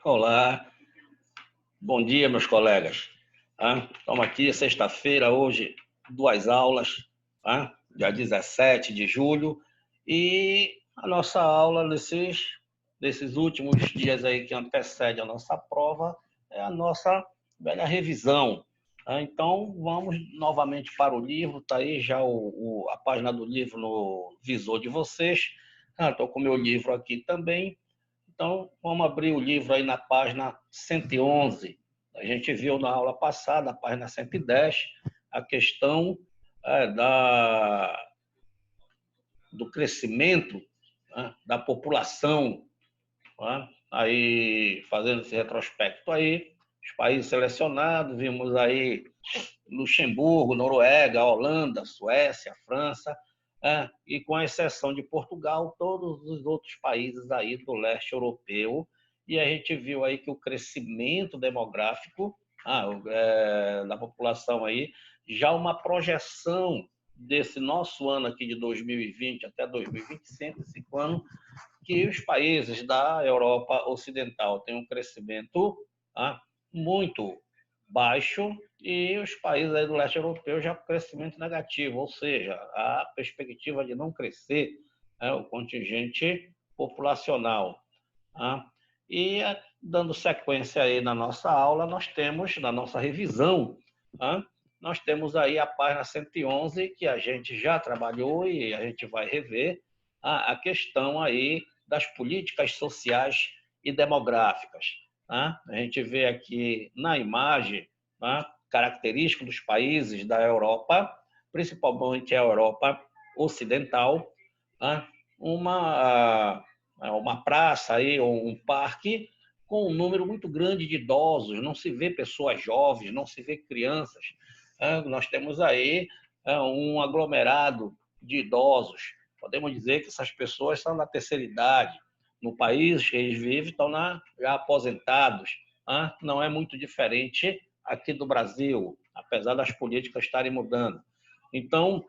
Olá, bom dia, meus colegas. Estamos aqui, sexta-feira, hoje, duas aulas, dia 17 de julho, e a nossa aula desses últimos dias aí que antecede a nossa prova é a nossa velha revisão. Então, vamos novamente para o livro, está aí já a página do livro no visor de vocês. Estou com o meu livro aqui também. Então, vamos abrir o livro aí na página 111. A gente viu na aula passada, a página 110, a questão do crescimento, né, da população, né, aí fazendo esse retrospecto aí, os países selecionados, vimos aí Luxemburgo, Noruega, Holanda, Suécia, França, e com exceção de Portugal, todos os outros países aí do leste europeu, e a gente viu aí que o crescimento demográfico da população aí, já uma projeção desse nosso ano aqui de 2020 até 2025, esse ano, que os países da Europa Ocidental têm um crescimento muito baixo e os países aí do leste europeu já com crescimento negativo, ou seja, a perspectiva de não crescer o contingente populacional. E dando sequência aí na nossa aula, nós temos, na nossa revisão, nós temos aí a página 111, que a gente já trabalhou e a gente vai rever a questão aí das políticas sociais e demográficas. A gente vê aqui na imagem característico dos países da Europa, principalmente a Europa Ocidental, uma praça aí, ou um parque com um número muito grande de idosos, não se vê pessoas jovens, não se vê crianças. Nós temos aí um aglomerado de idosos. Podemos dizer que essas pessoas são da terceira idade. No país que eles vivem, estão já aposentados. Não é muito diferente aqui do Brasil, apesar das políticas estarem mudando. Então,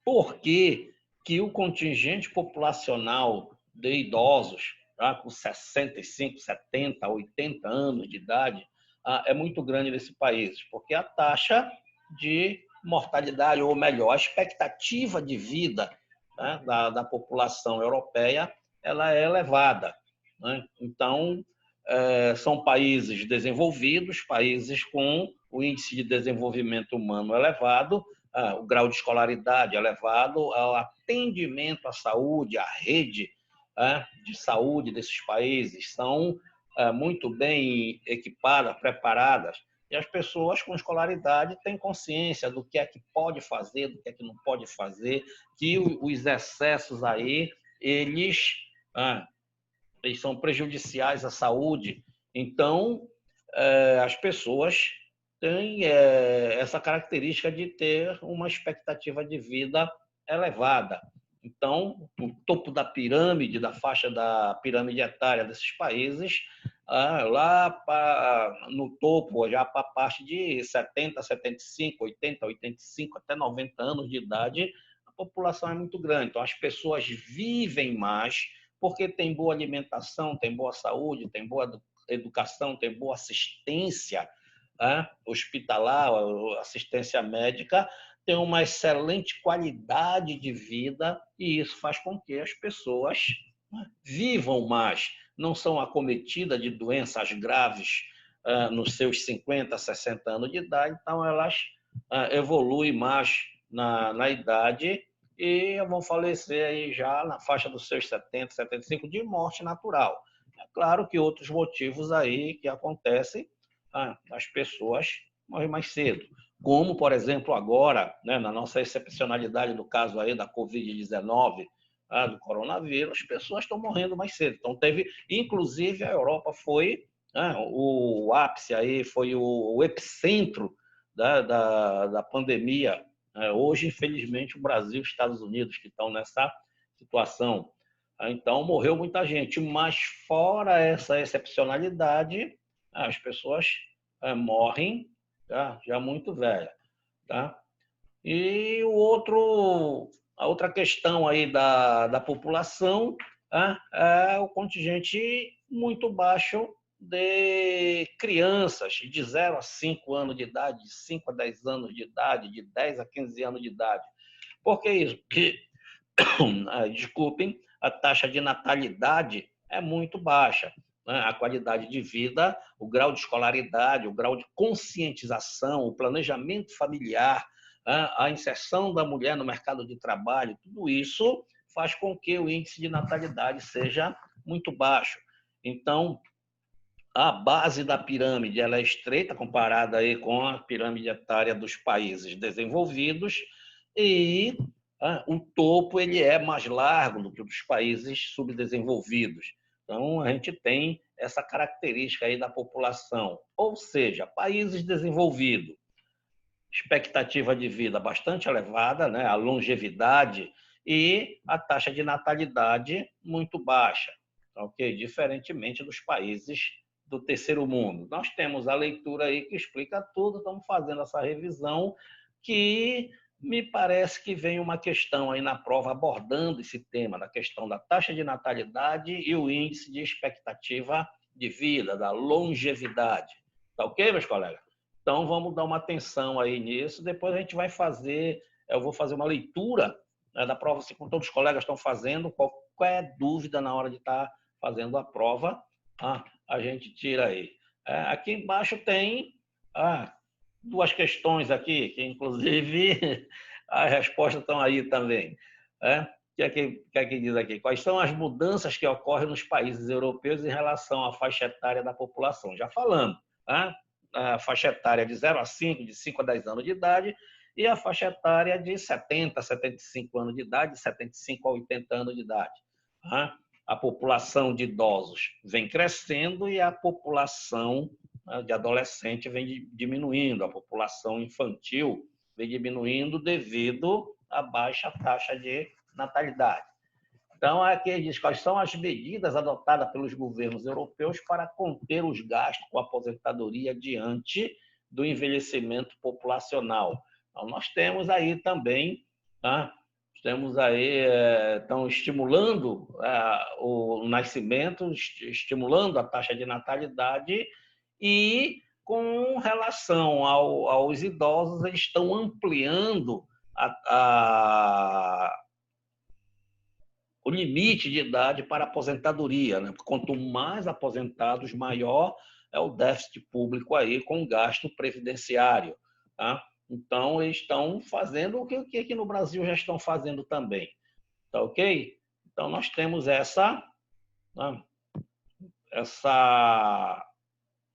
por que o contingente populacional de idosos, com 65, 70, 80 anos de idade, é muito grande nesse país? Porque a taxa de mortalidade, ou melhor, a expectativa de vida da população europeia, ela é elevada. Então, são países desenvolvidos, países com o índice de desenvolvimento humano elevado, o grau de escolaridade elevado, o atendimento à saúde, a rede de saúde desses países são muito bem equipadas, preparadas, e as pessoas com escolaridade têm consciência do que é que pode fazer, do que é que não pode fazer, que os excessos aí, eles são prejudiciais à saúde. Então, as pessoas têm essa característica de ter uma expectativa de vida elevada. Então, o topo da pirâmide, da faixa da pirâmide etária desses países, lá no topo, já para a parte de 70, 75, 80, 85, até 90 anos de idade, a população é muito grande. Então, as pessoas vivem mais, porque tem boa alimentação, tem boa saúde, tem boa educação, tem boa assistência hospitalar, assistência médica, tem uma excelente qualidade de vida, e isso faz com que as pessoas vivam mais, não são acometidas de doenças graves nos seus 50, 60 anos de idade, então elas evoluem mais na idade e vão falecer aí já na faixa dos seus 70, 75 de morte natural. É claro que outros motivos aí que acontecem, as pessoas morrem mais cedo. Como, por exemplo, agora, na nossa excepcionalidade do caso aí da Covid-19, do coronavírus, as pessoas estão morrendo mais cedo. Então, inclusive, a Europa foi o ápice aí, foi o epicentro da pandemia. Hoje, infelizmente, o Brasil e os Estados Unidos que estão nessa situação. Então, morreu muita gente, mas fora essa excepcionalidade, as pessoas morrem já muito velhas. E a outra questão aí da população é o contingente muito baixo de crianças de 0 a 5 anos de idade, de 5 a 10 anos de idade, de 10 a 15 anos de idade. Por que isso? Porque, desculpem, a taxa de natalidade é muito baixa. Né? A qualidade de vida, o grau de escolaridade, o grau de conscientização, o planejamento familiar, a inserção da mulher no mercado de trabalho, tudo isso faz com que o índice de natalidade seja muito baixo. Então, a base da pirâmide ela é estreita comparada aí com a pirâmide etária dos países desenvolvidos e o topo ele é mais largo do que o dos países subdesenvolvidos. Então, a gente tem essa característica aí da população. Ou seja, países desenvolvidos, expectativa de vida bastante elevada, né? A longevidade e a taxa de natalidade muito baixa, ok? Diferentemente dos países do terceiro mundo. Nós temos a leitura aí que explica tudo, estamos fazendo essa revisão que me parece que vem uma questão aí na prova abordando esse tema, da questão da taxa de natalidade e o índice de expectativa de vida, da longevidade. Tá ok, meus colegas? Então, vamos dar uma atenção aí nisso. Depois a gente vai fazer, eu vou fazer uma leitura, né, da prova, assim como todos os colegas estão fazendo. Qualquer dúvida na hora de estar fazendo a prova, a gente tira aí. Aqui embaixo tem duas questões aqui, que inclusive as respostas estão aí também. O que é que diz aqui? Quais são as mudanças que ocorrem nos países europeus em relação à faixa etária da população? Já falando, a faixa etária de 0 a 5, de 5 a 10 anos de idade, e a faixa etária de 70 a 75 anos de idade, de 75 a 80 anos de idade. A população de idosos vem crescendo e a população de adolescente vem diminuindo, a população infantil vem diminuindo devido à baixa taxa de natalidade. Então, aqui diz quais são as medidas adotadas pelos governos europeus para conter os gastos com a aposentadoria diante do envelhecimento populacional. Então, nós temos aí também, temos aí, estão estimulando o nascimento, estimulando a taxa de natalidade e, com relação aos idosos, eles estão ampliando o limite de idade para aposentadoria, né? Quanto mais aposentados, maior é o déficit público aí com gasto previdenciário. Tá? Então, eles estão fazendo o que aqui no Brasil já estão fazendo também. Tá ok? Então, nós temos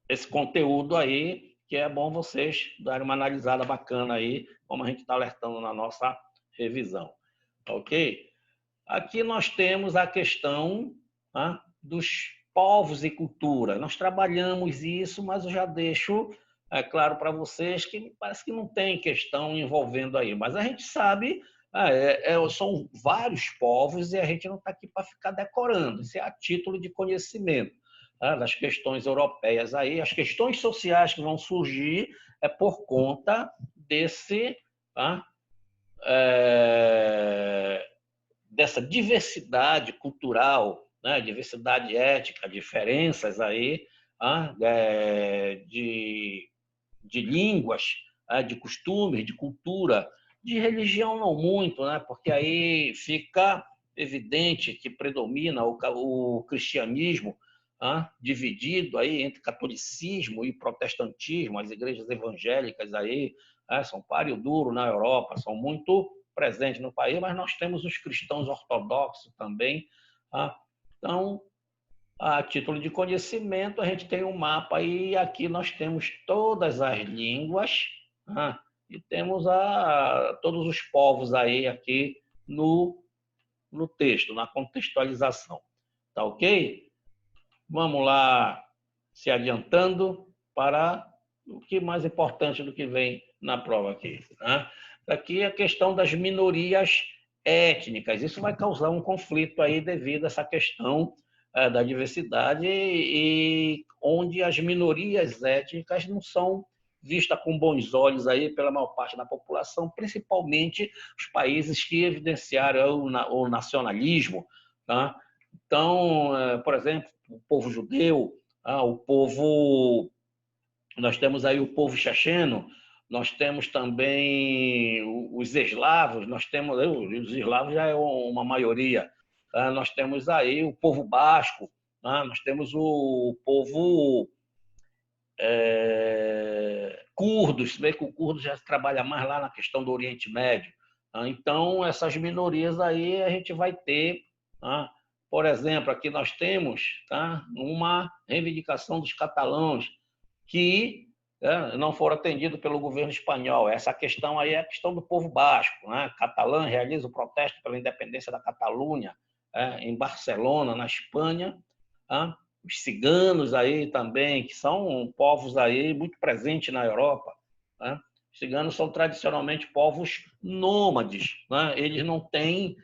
esse conteúdo aí, que é bom vocês darem uma analisada bacana aí, como a gente está alertando na nossa revisão. Tá ok? Aqui nós temos a questão dos povos e cultura. Nós trabalhamos isso, mas eu já deixo claro para vocês que parece que não tem questão envolvendo aí. Mas a gente sabe, são vários povos e a gente não está aqui para ficar decorando. Isso é a título de conhecimento das questões europeias aí. As questões sociais que vão surgir é por conta dessa diversidade cultural, né? Diversidade étnica, diferenças aí de línguas, de costumes, de cultura, de religião não muito, né? Porque aí fica evidente que predomina o cristianismo, dividido aí entre catolicismo e protestantismo. As igrejas evangélicas aí são páreo duro na Europa, são muito presentes no país, mas nós temos os cristãos ortodoxos também. Então, a título de conhecimento, a gente tem um mapa e aqui nós temos todas as línguas e temos todos os povos aí aqui no texto, na contextualização. Tá ok? Vamos lá, se adiantando para o que é mais importante do que vem na prova aqui. Aqui a questão das minorias étnicas. Isso vai causar um conflito aí devido a essa questão da diversidade e onde as minorias étnicas não são vistas com bons olhos aí pela maior parte da população, principalmente os países que evidenciaram o nacionalismo. Tá? Então, por exemplo, o povo judeu, Nós temos aí o povo checheno, nós temos também os eslavos, os eslavos já é uma maioria, nós temos aí o povo basco, nós temos o povo curdos, se bem que o curdo já trabalha mais lá na questão do Oriente Médio. Então, essas minorias aí a gente vai ter, por exemplo, aqui nós temos uma reivindicação dos catalães que não foram atendidos pelo governo espanhol. Essa questão aí é a questão do povo basco. Catalã realiza o protesto pela independência da Catalunha em Barcelona, na Espanha. Os ciganos aí também, que são povos aí muito presentes na Europa. Os ciganos são tradicionalmente povos nômades, eles não têm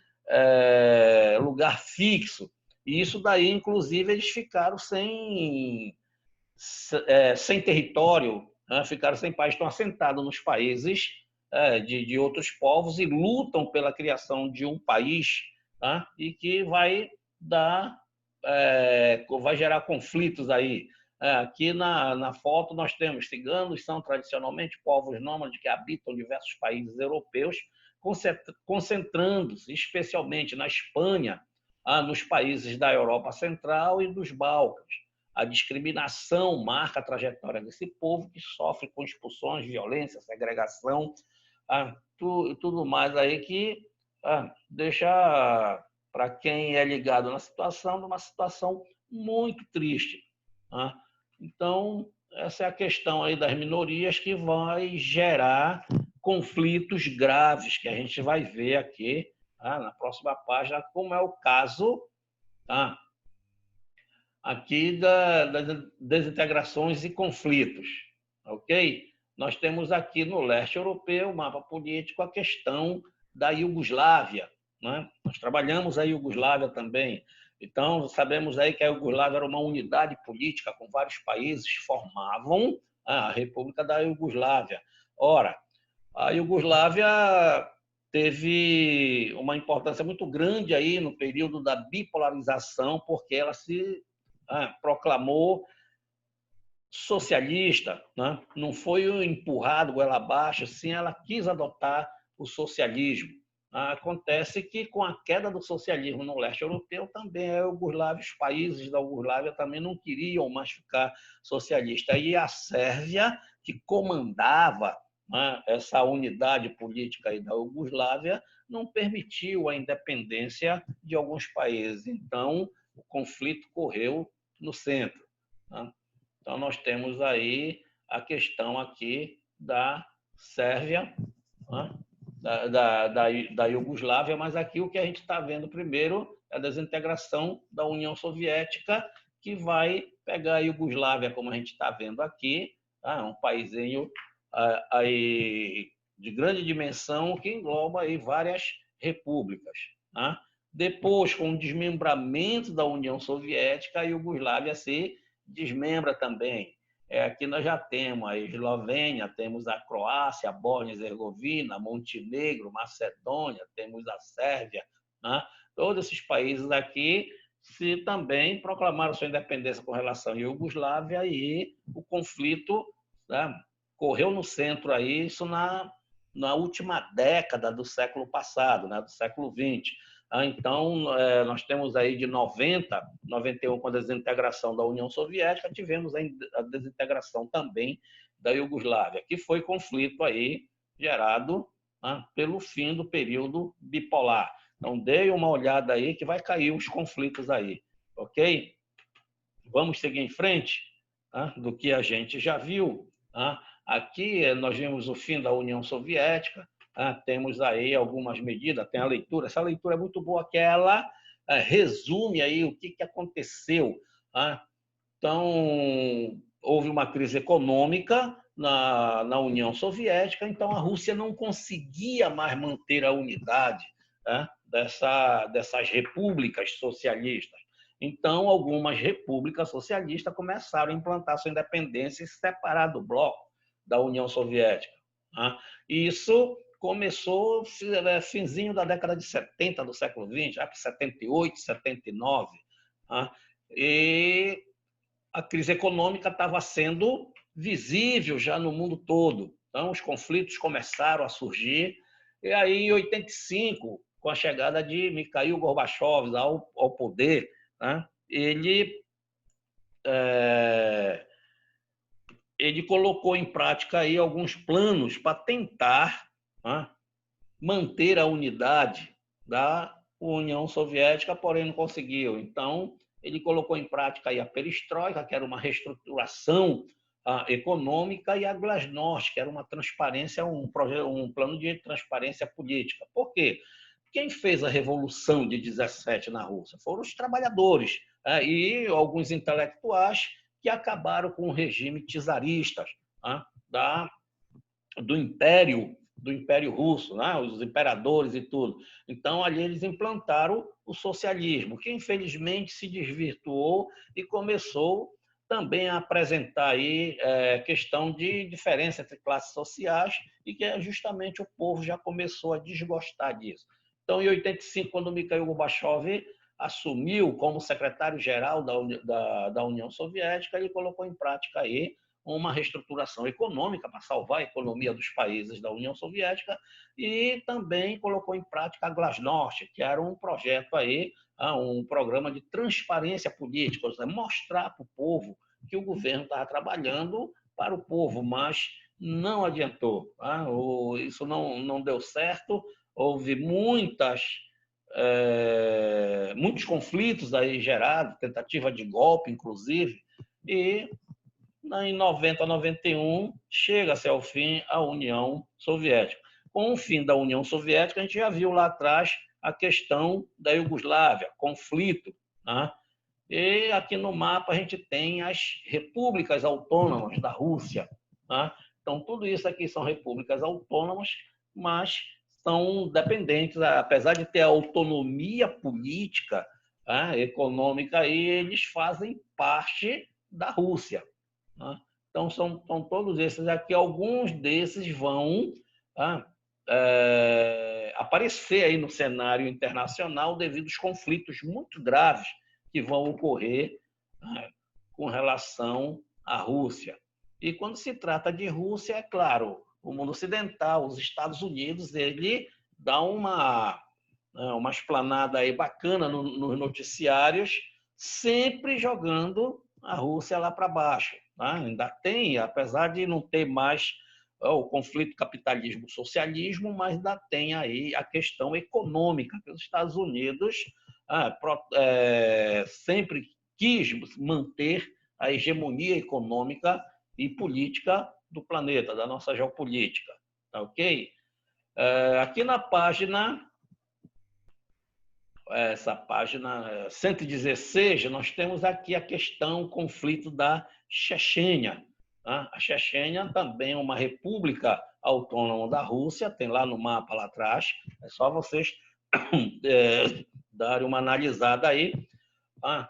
lugar fixo. E isso daí, inclusive, eles ficaram sem território, ficaram sem país, estão assentados nos países de outros povos e lutam pela criação de um país e que vai gerar conflitos aí. Aqui na foto nós temos ciganos, são tradicionalmente povos nômades que habitam diversos países europeus, concentrando-se especialmente na Espanha, nos países da Europa Central e dos Balcãs. A discriminação marca a trajetória desse povo que sofre com expulsões, violência, segregação, tudo mais aí que deixa para quem é ligado na situação, numa situação muito triste. Então, essa é a questão aí das minorias que vai gerar conflitos graves, que a gente vai ver aqui na próxima página, como é o caso aqui das desintegrações e conflitos, ok? Nós temos aqui no leste europeu, mapa político, a questão da Iugoslávia. Nós trabalhamos a Iugoslávia também. Então, sabemos aí que a Iugoslávia era uma unidade política com vários países que formavam a República da Iugoslávia. Ora, a Iugoslávia teve uma importância muito grande aí no período da bipolarização, porque ela se proclamou socialista, não foi empurrado goela abaixo, sim, ela quis adotar o socialismo. Acontece que com a queda do socialismo no leste europeu, também a Iugoslávia, os países da Iugoslávia também não queriam mais ficar socialistas. E a Sérvia, que comandava essa unidade política aí da Iugoslávia, não permitiu a independência de alguns países. Então, o conflito correu no centro. Então, nós temos aí a questão aqui da Sérvia, da Iugoslávia, mas aqui o que a gente está vendo primeiro é a desintegração da União Soviética, que vai pegar a Iugoslávia, como a gente está vendo aqui, um paísinho aí de grande dimensão que engloba aí várias repúblicas. Depois, com o desmembramento da União Soviética, a Iugoslávia se desmembra também. Aqui nós já temos a Eslovênia, temos a Croácia, a Bósnia e Herzegovina, Montenegro, Macedônia, temos a Sérvia. Todos esses países aqui se também proclamaram sua independência com relação à Iugoslávia e o conflito correu no centro aí, isso na última década do século passado, do século XX. Então, nós temos aí de 90, 91, com a desintegração da União Soviética, tivemos a desintegração também da Iugoslávia, que foi conflito aí gerado pelo fim do período bipolar. Então, dê uma olhada aí que vai cair os conflitos aí, ok? Vamos seguir em frente do que a gente já viu. Aqui nós vimos o fim da União Soviética, temos aí algumas medidas, tem a leitura. Essa leitura é muito boa, que ela resume aí o que aconteceu. Então, houve uma crise econômica na União Soviética, então a Rússia não conseguia mais manter a unidade dessas repúblicas socialistas. Então, algumas repúblicas socialistas começaram a implantar sua independência e se separar do bloco da União Soviética. Isso começou finzinho da década de 70 do século XX, já para 78, 79. E a crise econômica estava sendo visível já no mundo todo. Então, os conflitos começaram a surgir. E aí, em 85, com a chegada de Mikhail Gorbachev ao poder, né, ele colocou em prática aí alguns planos para tentar, né, manter a unidade da União Soviética, porém não conseguiu. Então, ele colocou em prática aí a perestroika, que era uma reestruturação econômica, e a glasnost, que era uma transparência, um plano de transparência política. Por quê? Quem fez a Revolução de 17 na Rússia foram os trabalhadores e alguns intelectuais que acabaram com o regime czarista do Império Russo, né? Os imperadores e tudo. Então, ali eles implantaram o socialismo, que infelizmente se desvirtuou e começou também a apresentar aí questão de diferença entre classes sociais, e que justamente o povo já começou a desgostar disso. Então, em 85, quando Mikhail Gorbachev assumiu como secretário-geral da União Soviética, ele colocou em prática aí uma reestruturação econômica para salvar a economia dos países da União Soviética, e também colocou em prática a Glasnost, que era um projeto aí, um programa de transparência política, ou seja, mostrar para o povo que o governo estava trabalhando para o povo, mas não adiantou. Isso não deu certo, houve muitos conflitos aí gerados, tentativa de golpe, inclusive, e em 90 a 91, chega-se ao fim a União Soviética. Com o fim da União Soviética, a gente já viu lá atrás a questão da Iugoslávia, conflito, né? E aqui no mapa a gente tem as repúblicas autônomas da Rússia, né? Então, tudo isso aqui são repúblicas autônomas, mas são dependentes, apesar de ter autonomia política, econômica, e eles fazem parte da Rússia. Então, são todos esses aqui. Alguns desses vão aparecer aí no cenário internacional devido aos conflitos muito graves que vão ocorrer com relação à Rússia. E quando se trata de Rússia, é claro, o mundo ocidental, os Estados Unidos, ele dá uma esplanada aí bacana nos noticiários, sempre jogando a Rússia lá para baixo. Ainda tem, apesar de não ter mais o conflito capitalismo-socialismo, mas ainda tem aí a questão econômica, que os Estados Unidos sempre quis manter a hegemonia econômica e política do planeta, da nossa geopolítica. Tá ok? Aqui na página, essa página 116, nós temos aqui a questão, o conflito da Chechênia. A Chechênia também é uma república autônoma da Rússia, tem lá no mapa lá atrás, é só vocês darem uma analisada aí.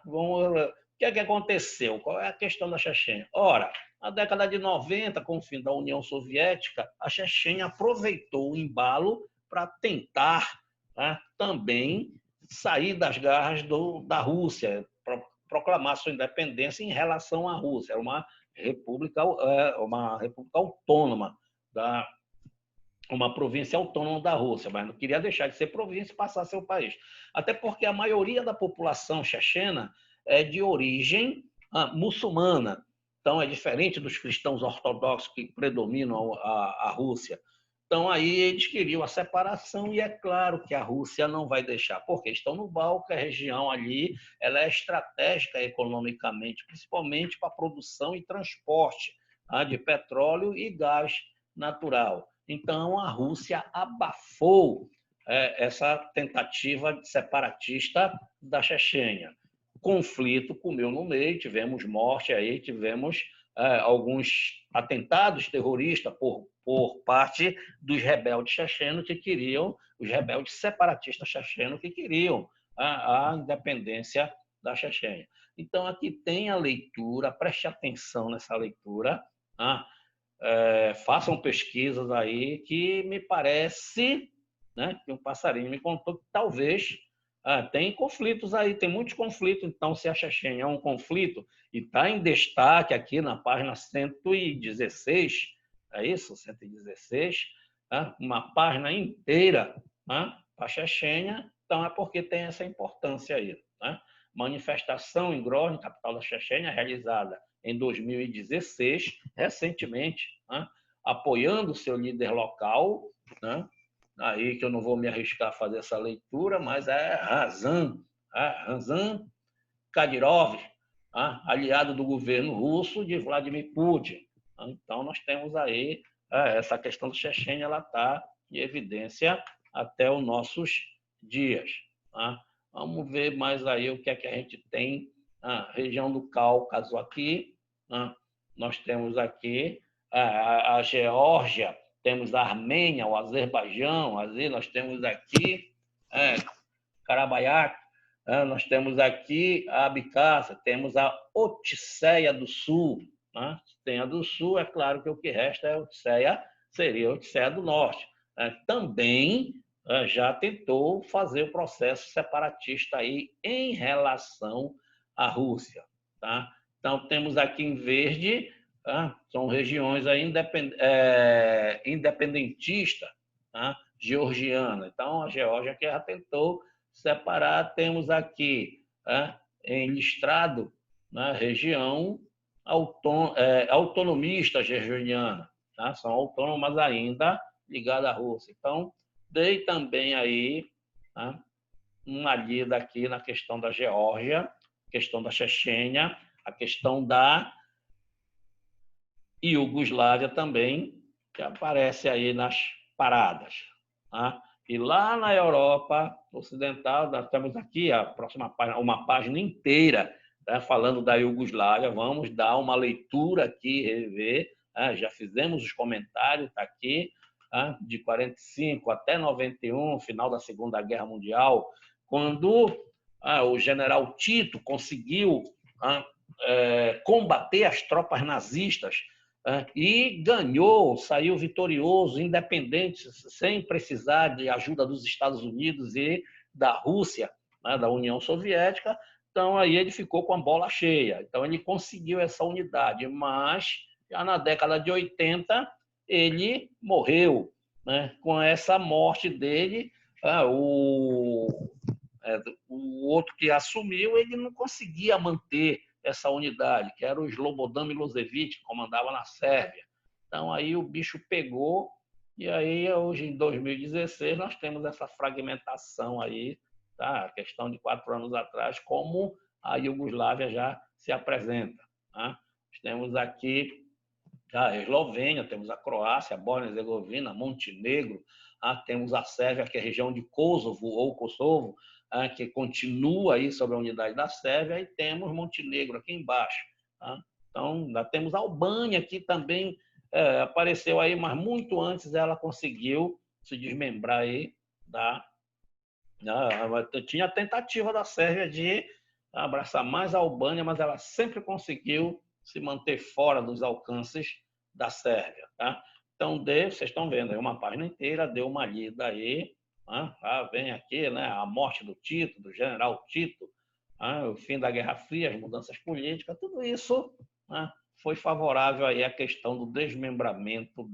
O que é que aconteceu? Qual é a questão da Chechênia? Ora, na década de 90, com o fim da União Soviética, a Chechênia aproveitou o embalo para tentar também sair das garras da Rússia, proclamar sua independência em relação à Rússia. Era uma república autônoma, uma província autônoma da Rússia, mas não queria deixar de ser província e passar a ser o país. Até porque a maioria da população chechena é de origem muçulmana. Então, é diferente dos cristãos ortodoxos que predominam a Rússia. Então, aí eles queriam a separação, e é claro que a Rússia não vai deixar, porque estão no Báltico, a região ali ela é estratégica economicamente, principalmente para a produção e transporte de petróleo e gás natural. Então, a Rússia abafou essa tentativa separatista da Chechênia. Conflito comeu no meio, tivemos morte aí, tivemos alguns atentados terroristas por parte dos rebeldes chechenos que queriam, os rebeldes separatistas chechenos que queriam a independência da Chechênia. Então, aqui tem a leitura, preste atenção nessa leitura, façam pesquisas aí, que me parece, que um passarinho me contou que talvez Tem conflitos aí, tem muitos conflitos. Então, se a Chechênia é um conflito e está em destaque aqui na página 116, é isso? 116, uma página inteira para a Chechênia, então é porque tem essa importância aí. Manifestação em Grozny, capital da Chechênia, realizada em 2016, recentemente, apoiando o seu líder local, aí que eu não vou me arriscar a fazer essa leitura, mas é Ramzan Kadyrov, aliado do governo russo de Vladimir Putin. Então, nós temos aí essa questão do Chechênia, ela está em evidência até os nossos dias. Vamos ver mais aí o que é que a gente tem. Região do Cáucaso aqui, nós temos aqui a Geórgia, temos a Armênia, o Azerbaijão, nós temos aqui Karabaiak, nós temos aqui a Abkhazia, temos a Odisseia do Sul. Tem a do Sul, é claro que o que resta é a Odisseia, seria a Odisseia do Norte. Também já tentou fazer o processo separatista aí em relação à Rússia. Então, temos aqui em verde, são regiões aí independentistas, georgiana. Então, a Geórgia que já tentou separar. Temos aqui em Listrado, região autonomista georgiana, são autônomas ainda ligadas à Rússia. Então, dei também aí uma lida aqui na questão da Geórgia, questão da Chechênia, a questão da Iugoslávia também, que aparece aí nas paradas. E lá na Europa Ocidental, nós temos aqui a próxima página, uma página inteira falando da Iugoslávia. Vamos dar uma leitura aqui, rever. Já fizemos os comentários, está aqui, de 45 até 91, final da Segunda Guerra Mundial, quando o general Tito conseguiu combater as tropas nazistas e ganhou, saiu vitorioso, independente, sem precisar de ajuda dos Estados Unidos e da Rússia, da União Soviética. Então, aí ele ficou com a bola cheia. Então, ele conseguiu essa unidade, mas já na década de 80, ele morreu. Com essa morte dele, o outro que assumiu, ele não conseguia manter essa unidade, que era o Slobodan Milošević, que comandava na Sérvia. Então, aí o bicho pegou, e aí, hoje, em 2016, nós temos essa fragmentação aí, a questão de 4 anos atrás, como a Iugoslávia já se apresenta. Nós temos aqui a Eslovênia, temos a Croácia, a Bósnia-Herzegovina, Montenegro, temos a Sérvia, que é a região de Kosovo ou Kosovo, que continua aí sobre a unidade da Sérvia, e temos Montenegro aqui embaixo. Então, ainda temos a Albânia, que também apareceu aí, mas muito antes ela conseguiu se desmembrar aí tinha a tentativa da Sérvia de abraçar mais a Albânia, mas ela sempre conseguiu se manter fora dos alcances da Sérvia. Então, vocês estão vendo aí uma página inteira, deu uma lida aí. Vem aqui, a morte do Tito, do general Tito, o fim da Guerra Fria, as mudanças políticas, tudo isso foi favorável aí à questão do desmembramento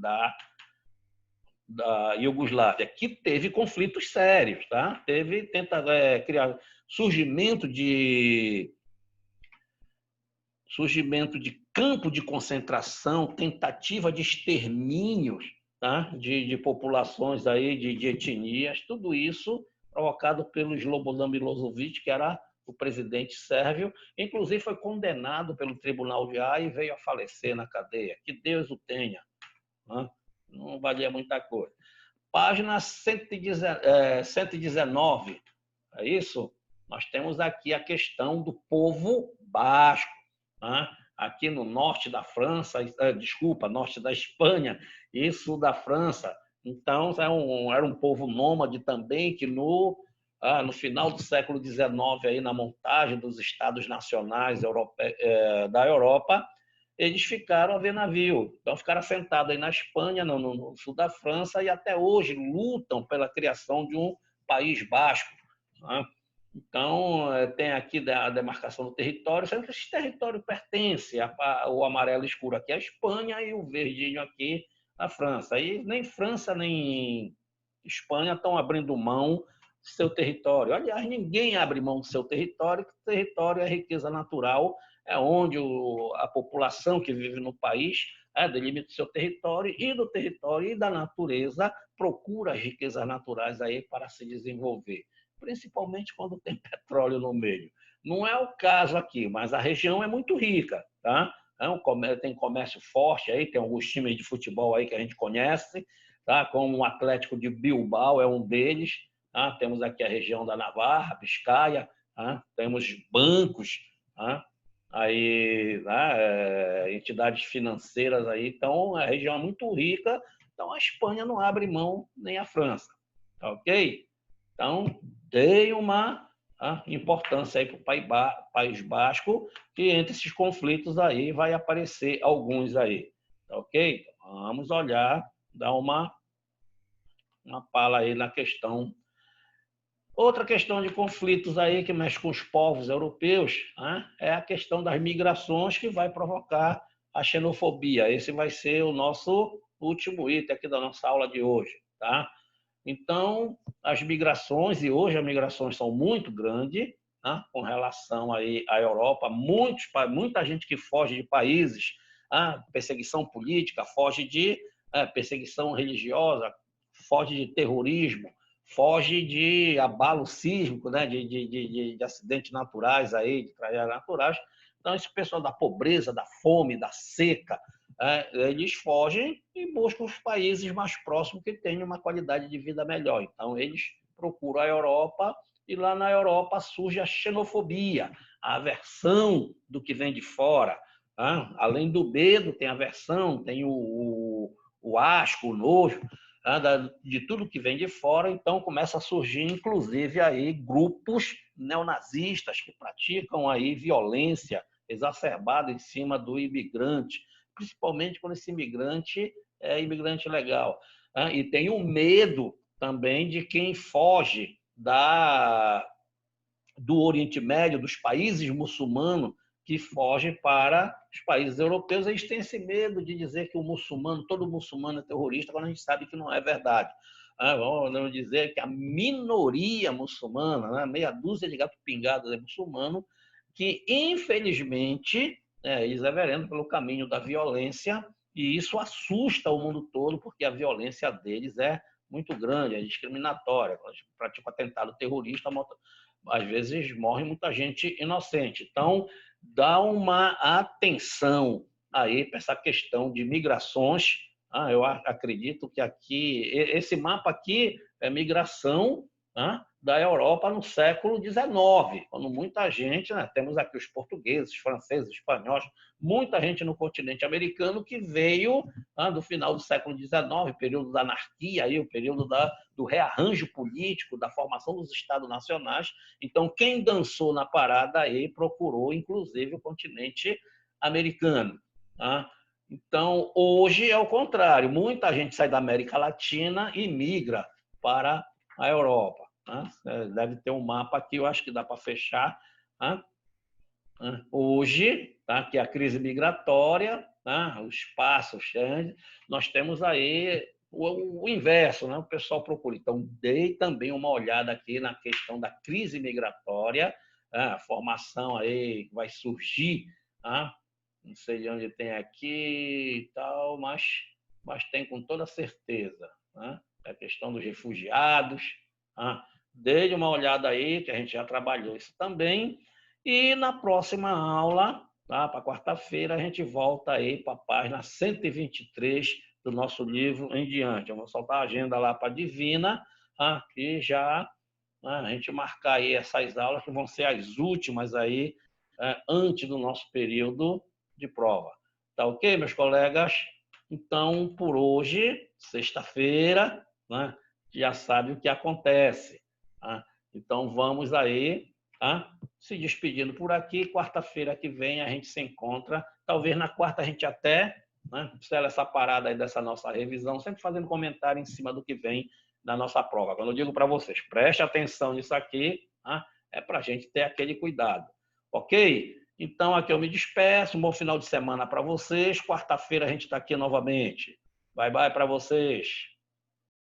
da Iugoslávia, que teve conflitos sérios, teve criar surgimento de campo de concentração, tentativa de extermínios de populações aí, de etnias, tudo isso provocado pelo Slobodan Milošević, que era o presidente sérvio, inclusive foi condenado pelo Tribunal de Haia e veio a falecer na cadeia. Que Deus o tenha. Não valia muita coisa. Página 119, é isso? Nós temos aqui a questão do povo basco. Aqui no norte da França, norte da Espanha e sul da França. Então, era um povo nômade também, que no final do século XIX, aí, na montagem dos estados nacionais da Europa, eles ficaram a ver navio. Então, ficaram assentados aí na Espanha, no sul da França, e até hoje lutam pela criação de um país basco. Então, tem aqui a demarcação do território, sendo que esse território pertence, o amarelo escuro aqui à Espanha e o verdinho aqui à França. Aí nem França nem Espanha estão abrindo mão do seu território. Aliás, ninguém abre mão do seu território, porque o território é riqueza natural, é onde a população que vive no país delimita o seu território e do território e da natureza procura as riquezas naturais aí para se desenvolver, principalmente quando tem petróleo no meio. Não é o caso aqui, mas a região é muito rica, tá? Tem comércio forte aí, tem alguns times de futebol aí que a gente conhece, tá? Como o Atlético de Bilbao é um deles, tá? Temos aqui a região da Navarra, Biscaia, tá? Temos bancos, tá? Aí, tá? Entidades financeiras aí, então a região é muito rica, então a Espanha não abre mão nem a França, tá ok? Então, dei uma importância aí para o País Basco, que entre esses conflitos aí vai aparecer alguns aí, tá ok? Vamos olhar, dar uma pala aí na questão. Outra questão de conflitos aí que mexe com os povos europeus é a questão das migrações, que vai provocar a xenofobia. Esse vai ser o nosso último item aqui da nossa aula de hoje, tá? Então, as migrações, e hoje as migrações são muito grandes, com relação aí à Europa, muita gente que foge de países, perseguição política, foge de perseguição religiosa, foge de terrorismo, foge de abalo sísmico, né, de acidentes naturais, aí, de tragédias naturais. Então, esse pessoal da pobreza, da fome, da seca, eles fogem e buscam os países mais próximos que tenham uma qualidade de vida melhor. Então, eles procuram a Europa e lá na Europa surge a xenofobia, a aversão do que vem de fora. Além do medo, tem a aversão, tem o asco, o nojo de tudo que vem de fora. Então, começa a surgir, inclusive, aí, grupos neonazistas que praticam aí violência exacerbada em cima do imigrante, principalmente quando esse imigrante é imigrante legal. E tem o medo também de quem foge do Oriente Médio, dos países muçulmanos, que fogem para os países europeus. Eles têm esse medo de dizer que todo muçulmano é terrorista, quando a gente sabe que não é verdade. Vamos dizer que a minoria muçulmana, meia dúzia de gato pingado é muçulmano, que infelizmente eles reverendam pelo caminho da violência, e isso assusta o mundo todo, porque a violência deles é muito grande, é discriminatória. Pratica atentado terrorista, às vezes morre muita gente inocente. Então, dá uma atenção aí para essa questão de migrações. Eu acredito que aqui, esse mapa aqui é migração da Europa no século XIX, quando muita gente, temos aqui os portugueses, os franceses, os espanhóis, muita gente no continente americano que veio do final do século XIX, período da anarquia, aí, o período do rearranjo político, da formação dos estados nacionais. Então, quem dançou na parada aí procurou, inclusive, o continente americano. Então, hoje é o contrário. Muita gente sai da América Latina e migra para a Europa. Deve ter um mapa aqui, eu acho que dá para fechar. Hoje, que é a crise migratória, os passos, nós temos aí o inverso, o pessoal procura. Então, dei também uma olhada aqui na questão da crise migratória, a formação aí vai surgir, não sei de onde tem aqui e tal, mas tem com toda certeza. A questão dos refugiados. Dê uma olhada aí, que a gente já trabalhou isso também. E na próxima aula, para quarta-feira, a gente volta aí para a página 123 do nosso livro em diante. Eu vou soltar a agenda lá para a Divina, e já a gente marcar aí essas aulas, que vão ser as últimas aí, antes do nosso período de prova. Tá ok, meus colegas? Então, por hoje, sexta-feira, já sabe o que acontece. Então, vamos aí se despedindo por aqui. Quarta-feira que vem a gente se encontra. Talvez na quarta a gente até sela essa parada aí dessa nossa revisão, sempre fazendo comentário em cima do que vem da nossa prova. Quando eu digo para vocês, preste atenção nisso aqui, É para a gente ter aquele cuidado. Ok? Então, aqui eu me despeço. Um bom final de semana para vocês. Quarta-feira a gente está aqui novamente. Bye, bye para vocês.